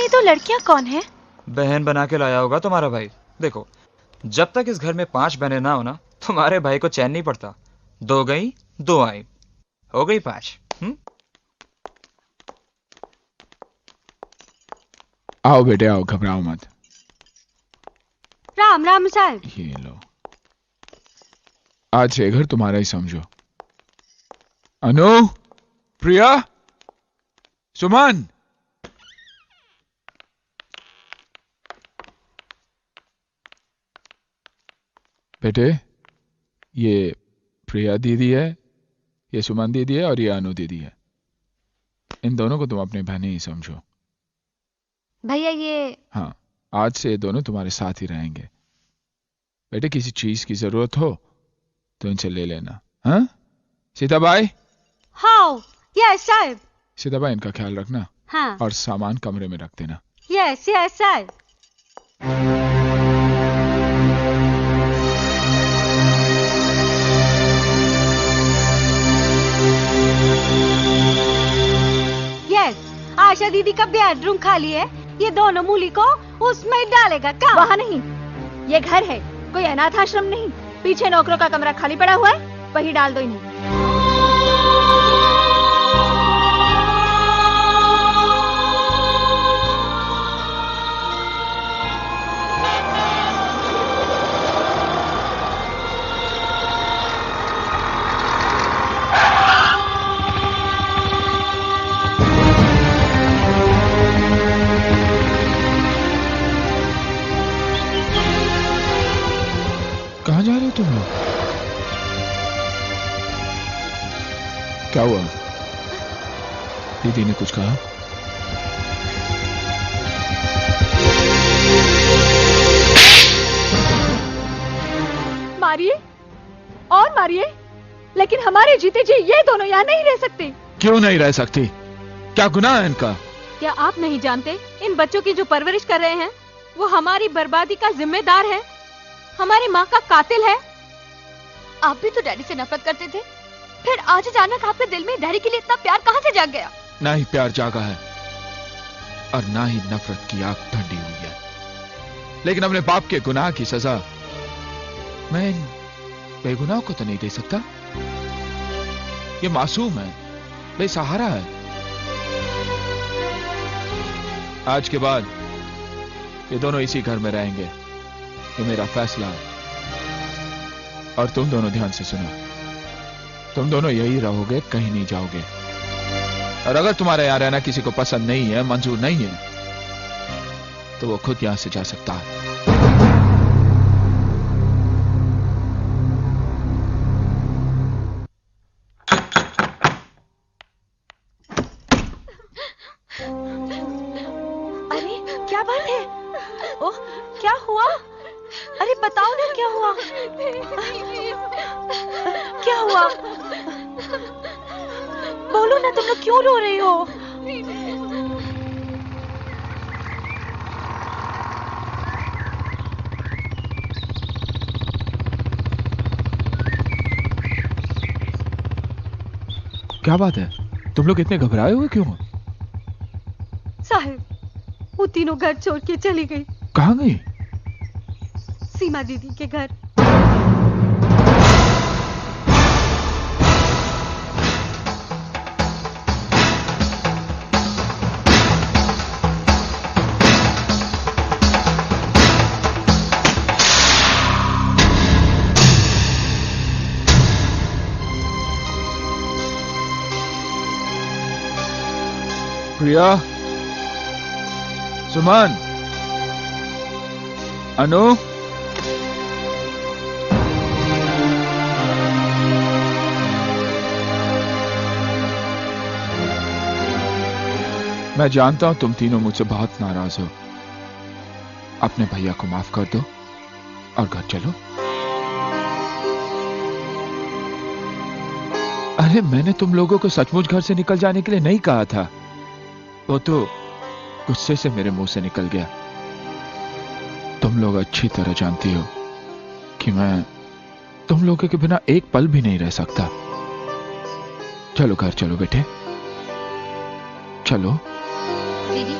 में तो लड़कियां कौन है? बहन बना के लाया होगा तुम्हारा भाई। देखो, जब तक इस घर में 5 बहनें ना हो ना, तुम्हारे भाई को चैन नहीं पड़ता। 2 गई 2 आई, हो गई 5। आओ बेटे आओ, घबराओ मत। राम राम साहब। ये लो, आज से घर तुम्हारा ही समझो। अनु, प्रिया, सुमन, बेटे ये प्रिया दीदी है, ये सुमन दीदी है और ये अनु दीदी है। इन दोनों को तुम अपनी बहनें ही समझो। भैया ये हाँ, आज से ये दोनों तुम्हारे साथ ही रहेंगे। बेटे किसी चीज की जरूरत हो तो इनसे ले लेना। हाँ सीताबाई? हाँ यस साहब। सीताबाई इनका ख्याल रखना। हाँ और सामान कमरे में रख देना। यस यस साहब। यस, आशा दीदी का बेडरूम खाली है, ये दोनों मूली को उसमें डालेगा। क्या? वहाँ नहीं, ये घर है, कोई अनाथ आश्रम नहीं। पीछे नौकरों का कमरा खाली पड़ा हुआ है, वही डाल दो इन्हें। कहाँ जा रहे हो तुम लोग? क्या हुआ? दीदी ने कुछ कहा? मारिए और मारिए, लेकिन हमारे जीते जी ये दोनों यहाँ नहीं रह सकते। क्यों नहीं रह सकती? क्या गुनाह है इनका? क्या आप नहीं जानते, इन बच्चों की जो परवरिश कर रहे हैं वो हमारी बर्बादी का जिम्मेदार है, हमारी माँ का कातिल है। आप भी तो डैडी से नफरत करते थे, फिर आज अचानक आपके दिल में डैडी के लिए इतना प्यार कहाँ से जाग गया? ना ही प्यार जागा है और ना ही नफरत की आग ठंडी हुई है, लेकिन अपने बाप के गुनाह की सजा मैं इन बेगुनाह को तो नहीं दे सकता। ये मासूम है, बेसहारा है। आज के बाद ये दोनों इसी घर में रहेंगे, ये मेरा फैसला है। और तुम दोनों ध्यान से सुनो, तुम दोनों यही रहोगे, कहीं नहीं जाओगे। और अगर तुम्हारे यहां रहना किसी को पसंद नहीं है, मंजूर नहीं है, तो वो खुद यहां से जा सकता है। अरे क्या बात है? ओह क्या हुआ? अरे बताओ ना क्या हुआ? क्या हुआ? बोलो ना, तुम लोग क्यों रो रही हो? क्या बात है, तुम लोग इतने घबराए हुए क्यों हो? साहब, वो तीनों घर छोड़ के चली गई। कहाँ गई? सीमा दीदी के घर। प्रिया, सुमन, अनु, मैं जानता हूं तुम तीनों मुझसे बहुत नाराज हो। अपने भैया को माफ कर दो और घर चलो। अरे मैंने तुम लोगों को सचमुच घर से निकल जाने के लिए नहीं कहा था, वो तो गुस्से से मेरे मुंह से निकल गया। तुम लोग अच्छी तरह जानती हो कि मैं तुम लोगों के बिना एक पल भी नहीं रह सकता। चलो घर चलो बेटे, चलो। दीदी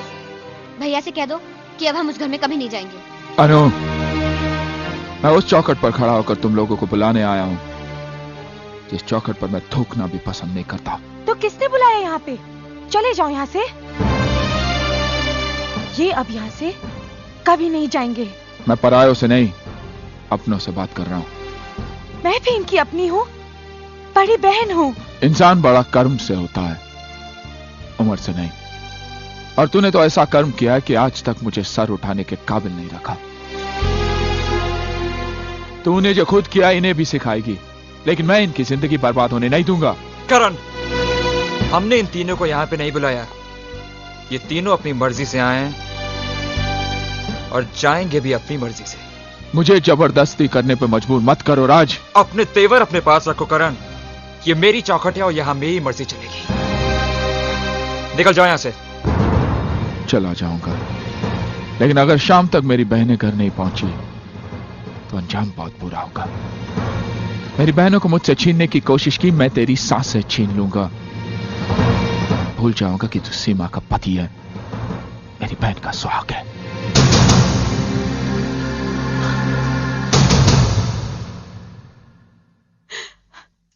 भैया से कह दो कि अब हम उस घर में कभी नहीं जाएंगे। अनु, मैं उस चौखट पर खड़ा होकर तुम लोगों को बुलाने आया हूं जिस चौखट पर मैं थूकना भी पसंद नहीं करता। तो किसने बुलाया यहाँ पे? चले जाओ यहाँ से। ये अब यहाँ से कभी नहीं जाएंगे। मैं परायों से नहीं, अपनों से बात कर रहा हूं। मैं भी इनकी अपनी हूँ, बड़ी बहन हूँ। इंसान बड़ा कर्म से होता है, उम्र से नहीं। और तूने तो ऐसा कर्म किया है कि आज तक मुझे सर उठाने के काबिल नहीं रखा। तूने जो खुद किया इन्हें भी सिखाएगी, लेकिन मैं इनकी जिंदगी बर्बाद होने नहीं दूंगा। करण, हमने इन तीनों को यहां पे नहीं बुलाया। ये तीनों अपनी मर्जी से आए हैं और जाएंगे भी अपनी मर्जी से। मुझे जबरदस्ती करने पे मजबूर मत करो राज। अपने तेवर अपने पास रखो करण। ये मेरी चौखट है और यहां मेरी मर्जी चलेगी। निकल जाओ यहां से। चला जाऊंगा, लेकिन अगर शाम तक मेरी बहनें घर नहीं पहुंची तो अंजाम बहुत बुरा होगा। मेरी बहनों को मुझसे छीनने की कोशिश की, मैं तेरी सांसें छीन लूंगा। भूल जाऊंगा कि तू सीमा का पति है, मेरी बहन का सुहाग है।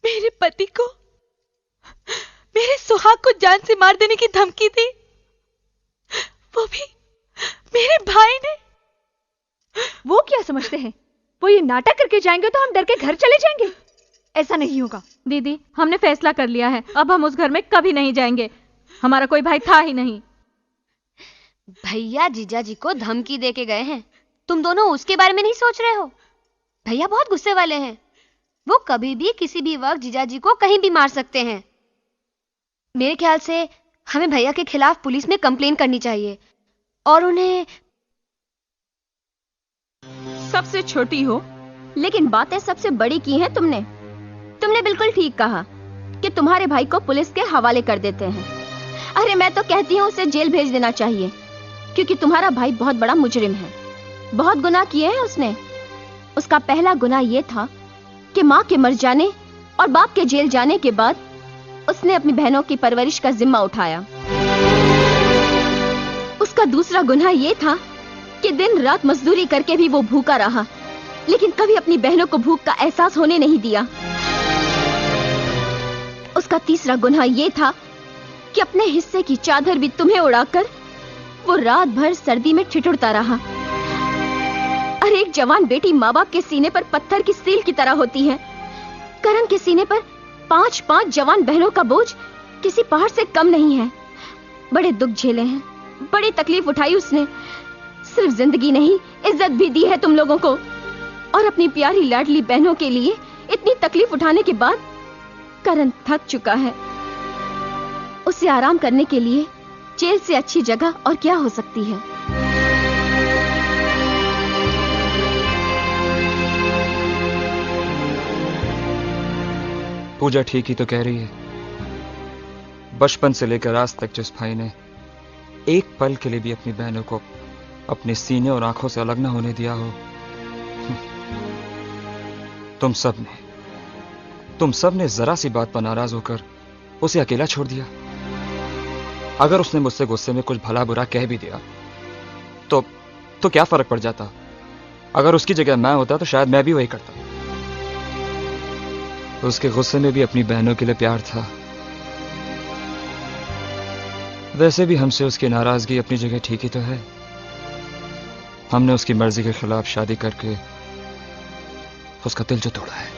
मेरे पति को, मेरे सुहाग को जान से मार देने की धमकी दी, वो भी मेरे भाई ने। वो क्या समझते हैं? वो ये नाटक करके जाएंगे तो हम डर के घर चले जाएंगे? ऐसा नहीं होगा। दीदी, हमने फैसला कर लिया है, अब हम उस घर में कभी नहीं जाएंगे। हमारा कोई भाई था ही नहीं। भैया जीजा जी को धमकी दे के गए हैं, तुम दोनों उसके बारे में नहीं सोच रहे हो? भैया बहुत गुस्से वाले हैं, वो कभी भी किसी भी वक्त जीजा जी को कहीं भी मार सकते हैं। मेरे ख्याल से हमें भैया के खिलाफ पुलिस में कंप्लेन करनी चाहिए और उन्हें। सबसे छोटी हो लेकिन बातें सबसे बड़ी की हैं तुमने। तुमने बिल्कुल ठीक कहा कि तुम्हारे भाई को पुलिस के हवाले कर देते हैं। अरे मैं तो कहती हूँ उसे जेल भेज देना चाहिए, क्योंकि तुम्हारा भाई बहुत बड़ा मुजरिम है। बहुत गुनाह किए हैं उसने। उसका पहला गुनाह यह था कि माँ के मर जाने और बाप के जेल जाने के बाद उसने अपनी बहनों की परवरिश का जिम्मा उठाया। उसका दूसरा गुनाह यह था कि दिन रात मजदूरी करके भी वो भूखा रहा, लेकिन कभी अपनी बहनों को भूख का एहसास होने नहीं दिया। उसका तीसरा गुनाह यह था कि अपने हिस्से की चादर भी तुम्हें उड़ाकर वो रात भर सर्दी में ठिठुरता रहा। अरे एक जवान बेटी माँ बाप के सीने पर पत्थर की सील की तरह होती है। करण के सीने पर 5-5 जवान बहनों का बोझ किसी पहाड़ से कम नहीं है। बड़े दुख झेले हैं, बड़ी तकलीफ उठाई उसने। सिर्फ जिंदगी नहीं, इज्जत भी दी है तुम लोगों को। और अपनी प्यारी लाडली बहनों के लिए इतनी तकलीफ उठाने के बाद करण थक चुका है। उसे आराम करने के लिए जेल से अच्छी जगह और क्या हो सकती है। पूजा ठीक ही तो कह रही है। बचपन से लेकर आज तक जिस भाई ने एक पल के लिए भी अपनी बहनों को अपने सीने और आंखों से अलग न होने दिया हो, तुम सब ने जरा सी बात पर नाराज होकर उसे अकेला छोड़ दिया। अगर उसने मुझसे गुस्से में कुछ भला बुरा कह भी दिया तो क्या फर्क पड़ जाता? अगर उसकी जगह मैं होता तो शायद मैं भी वही करता। उसके गुस्से में भी अपनी बहनों के लिए प्यार था। वैसे भी हमसे उसकी नाराजगी अपनी जगह ठीक ही तो है। हमने उसकी मर्जी के खिलाफ शादी करके उसका दिल जो तोड़ा है।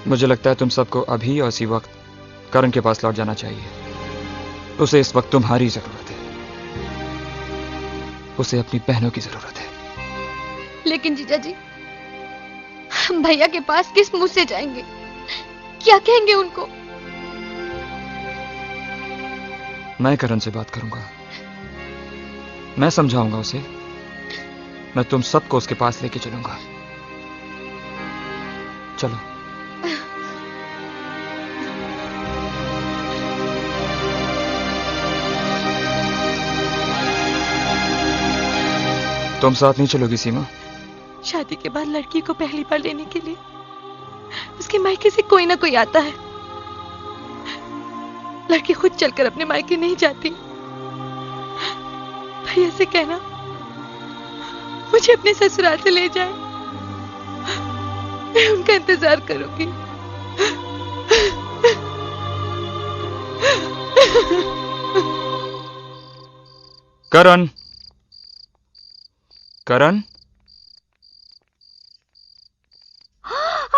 मुझे लगता है तुम सबको अभी और इसी वक्त करण के पास लौट जाना चाहिए। उसे इस वक्त तुम्हारी जरूरत है, उसे अपनी बहनों की जरूरत है। लेकिन जीजा जी, हम भैया के पास किस मुंह से जाएंगे? क्या कहेंगे उनको? मैं करण से बात करूंगा, मैं समझाऊंगा उसे। मैं तुम सबको उसके पास लेके चलूंगा। चलो। तुम साथ नहीं चलोगी सीमा? शादी के बाद लड़की को पहली बार लेने के लिए उसके मायके से कोई ना कोई आता है। लड़की खुद चलकर अपने मायके नहीं जाती। भैया से कहना मुझे अपने ससुराल से ले जाए। मैं उनका इंतजार करूंगी। करण, करण,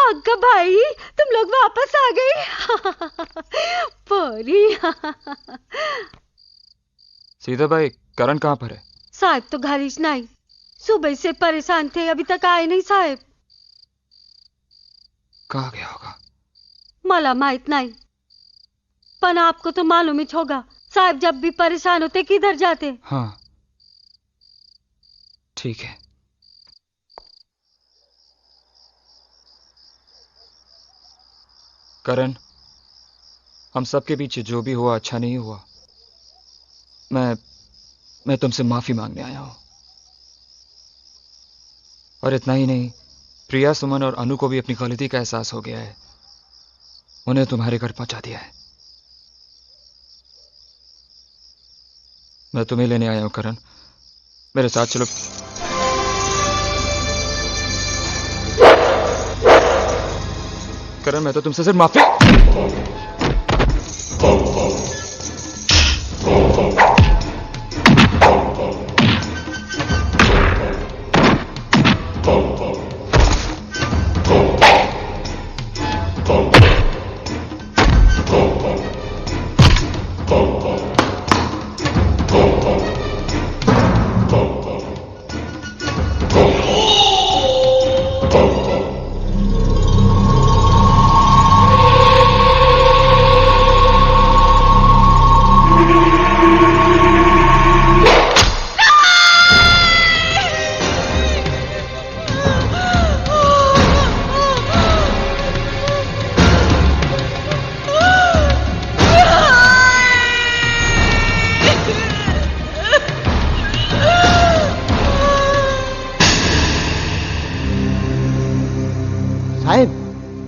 अग्गा भाई, तुम लोग वापस आ गए। परी। सीधा भाई, करण कहाँ पर है? साहब तो घर ही नहीं, सुबह से परेशान थे, अभी तक आए नहीं साहब। कहाँ गया होगा? मला माहित नहीं, पर आपको तो मालूम ही होगा, साहब जब भी परेशान होते किधर जाते। हाँ, ठीक है। करण, हम सबके बीच जो भी हुआ अच्छा नहीं हुआ। मैं तुमसे माफी मांगने आया हूं। और इतना ही नहीं, प्रिया, सुमन और अनु को भी अपनी गलती का एहसास हो गया है। उन्हें तुम्हारे घर पहुंचा दिया है। मैं तुम्हें लेने आया हूं करण, मेरे साथ चलो। करण, मैं तो तुमसे सिर्फ माफी।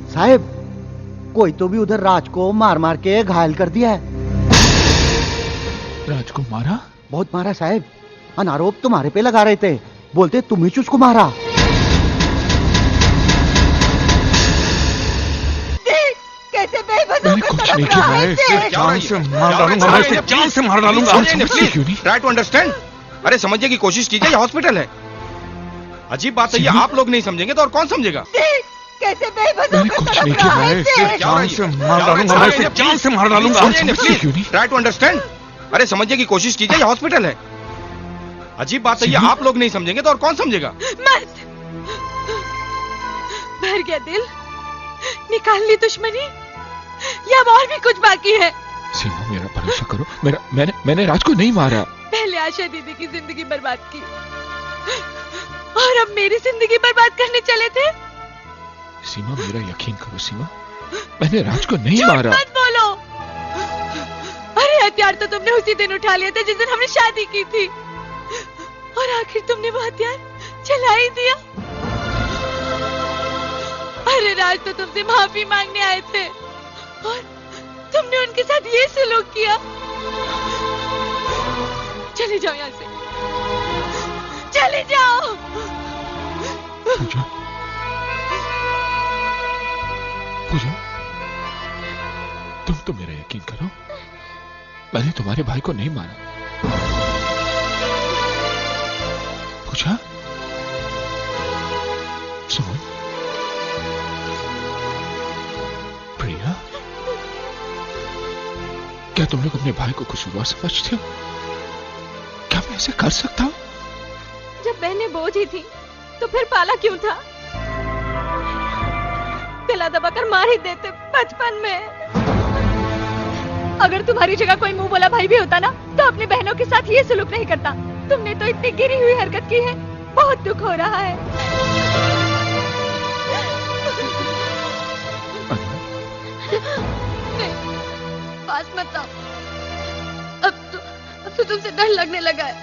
साहब, कोई तो भी उधर राज को मार मार के घायल कर दिया है। राज को मारा? बहुत मारा साहब, अनारोप तुम्हारे पे लगा रहे थे, बोलते तुम ही उसको मारा। कैसे बेबस मैंने कुछ नहीं किया है, सिर्फ जान से मार डालूंगा, मैं इसे जान से मार डालूंगा। समझते क्यों नहीं? Try to understand. अरे समझने की कोशिश कीजिए, ये हॉस्पिटल है। अजीब बात है, ये आप लोग नहीं समझेंगे तो और कौन समझेगा? कैसे बेबस मैंने कुछ नहीं किया है, सिर्फ जान से मार डालूंगा, मैं इसे जान से मार डालूंगा। समझते क्यों नहीं? Try to understand. अरे समझने की कोशिश कीजिए, ये हॉस्पिटल है। अजीब बात है, ये आप लोग नहीं समझेंगे तो और कौन समझेगा? मत! भर गया दिल, निकाल ली दुश्मनी, या और भी कुछ बाकी है? सीमा, मेरा भरोसा करो, मैंने राज को नहीं मारा। पहले आशा दीदी की जिंदगी बर्बाद की, और अब मेरी जिंदगी बर्बाद करने चले थे। सीमा, मेरा यकीन करो सीमा, मैंने राज को नहीं मारा। मत बोलो। अरे हथियार तो तुमने उसी दिन उठा लिया था जिस दिन हमने शादी की थी, और आखिर तुमने वो हथियार चला ही दिया। अरे राज तो तुमसे माफी मांगने आए थे, और तुमने उनके साथ ये सलूक किया। चले जाओ यहाँ से, चले जाओ। पूजा, पूजा, तुम तो मेरा यकीन करो, मैंने तुम्हारे भाई को नहीं मारा। पूजा, सुमन, प्रिया, क्या तुम लोग अपने भाई को कसूरवार समझते हो? क्या मैं ऐसे कर सकता हूं? जब बहनें बोझ ही थी तो फिर पाला क्यों था? गला दबाकर मार ही देते बचपन में। अगर तुम्हारी जगह कोई मुंह बोला भाई भी होता ना, तो अपनी बहनों के साथ ये सलूक नहीं करता। तुमने तो इतनी गिरी हुई हरकत की है, बहुत दुख हो रहा है। नहीं, पास मत आओ। अब तो तुमसे डर लगने लगा है।